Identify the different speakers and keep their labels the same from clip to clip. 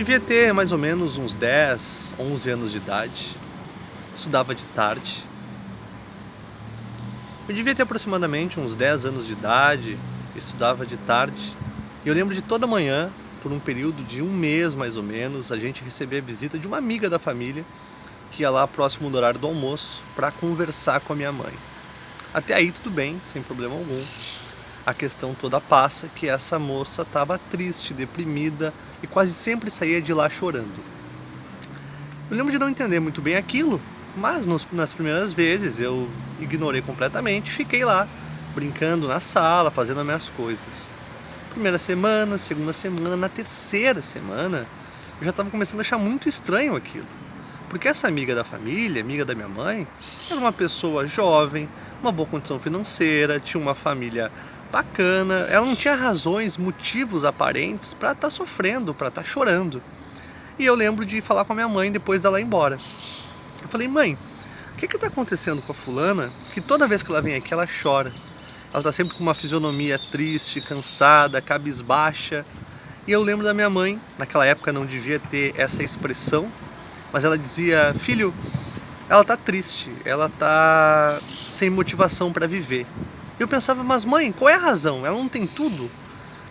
Speaker 1: devia ter mais ou menos uns 10, 11 anos de idade. Estudava de tarde. Eu devia ter aproximadamente uns 10 anos de idade. Estudava de tarde. E eu lembro de toda manhã, por um período de um mês mais ou menos, a gente receber a visita de uma amiga da família que ia lá próximo do horário do almoço para conversar com a minha mãe. Até aí tudo bem, sem problema algum. A questão toda passa que essa moça estava triste, deprimida e quase sempre saía de lá chorando. Eu lembro de não entender muito bem aquilo, mas nas primeiras vezes eu ignorei completamente, fiquei lá brincando na sala, fazendo as minhas coisas. Primeira semana, segunda semana, na terceira semana eu já estava começando a achar muito estranho aquilo. Porque essa amiga da família, amiga da minha mãe, era uma pessoa jovem, uma boa condição financeira, tinha uma família bacana, ela não tinha razões, motivos aparentes para estar sofrendo, para estar chorando. E eu lembro de falar com a minha mãe depois dela ir embora. Eu falei, mãe, o que está acontecendo com a fulana que toda vez que ela vem aqui ela chora? Ela está sempre com uma fisionomia triste, cansada, cabisbaixa. E eu lembro da minha mãe, naquela época não devia ter essa expressão, mas ela dizia, filho, ela está triste, ela está sem motivação para viver. Eu pensava, mas mãe, qual é a razão? Ela não tem tudo?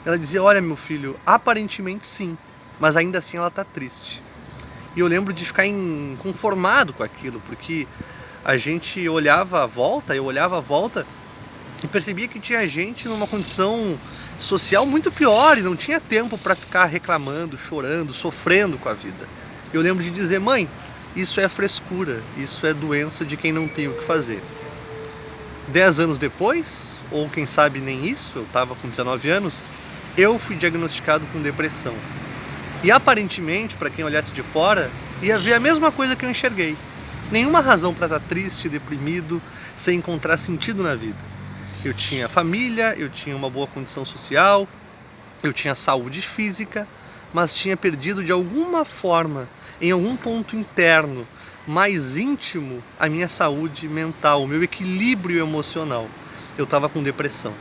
Speaker 1: Ela dizia, olha meu filho, aparentemente sim, mas ainda assim ela está triste. E eu lembro de ficar inconformado com aquilo, porque a gente olhava à volta, eu olhava à volta e percebia que tinha gente numa condição social muito pior e não tinha tempo para ficar reclamando, chorando, sofrendo com a vida. Eu lembro de dizer, mãe, isso é frescura, isso é doença de quem não tem o que fazer. 10 anos depois, ou quem sabe nem isso, eu estava com 19 anos, eu fui diagnosticado com depressão. E aparentemente, para quem olhasse de fora, ia ver a mesma coisa que eu enxerguei. Nenhuma razão para estar triste, deprimido, sem encontrar sentido na vida. Eu tinha família, eu tinha uma boa condição social, eu tinha saúde física, mas tinha perdido de alguma forma, em algum ponto interno, mais íntimo, a minha saúde mental, o meu equilíbrio emocional. Eu estava com depressão.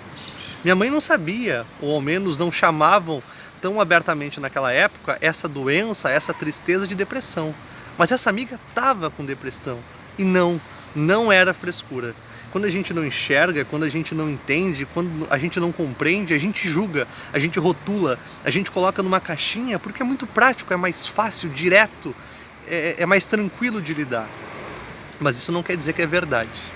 Speaker 1: Minha mãe não sabia, ou ao menos não chamavam tão abertamente naquela época, essa doença, essa tristeza de depressão. Mas essa amiga estava com depressão. E não era frescura. Quando a gente não enxerga, quando a gente não entende, quando a gente não compreende, a gente julga, a gente rotula, a gente coloca numa caixinha porque é muito prático, é mais fácil, direto, é mais tranquilo de lidar. Mas isso não quer dizer que é verdade.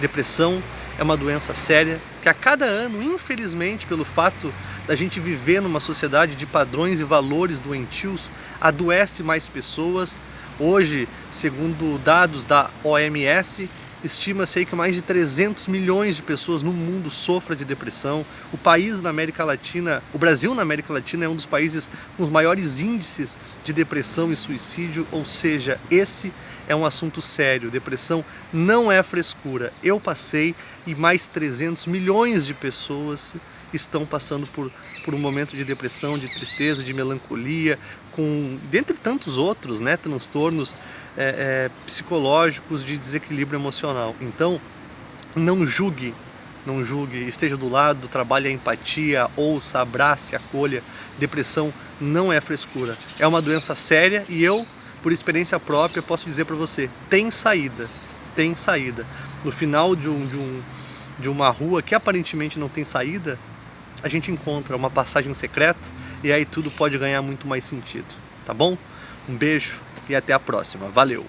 Speaker 1: Depressão é uma doença séria que a cada ano, infelizmente, pelo fato da gente viver numa sociedade de padrões e valores doentios, adoece mais pessoas. Hoje, segundo dados da OMS, estima-se aí que mais de 300 milhões de pessoas no mundo sofrem de depressão. O país na América Latina, o Brasil na América Latina é um dos países com os maiores índices de depressão e suicídio, ou seja, esse é um assunto sério. Depressão não é frescura. Eu passei e mais 300 milhões de pessoas estão passando por um momento de depressão, de tristeza, de melancolia, dentre tantos outros, transtornos psicológicos de desequilíbrio emocional. Então, não julgue, esteja do lado, trabalhe a empatia, ouça, abrace, acolha. Depressão não é frescura, é uma doença séria e eu, por experiência própria, posso dizer para você, tem saída. No final de uma rua que aparentemente não tem saída, a gente encontra uma passagem secreta e aí tudo pode ganhar muito mais sentido, tá bom? Um beijo e até a próxima. Valeu!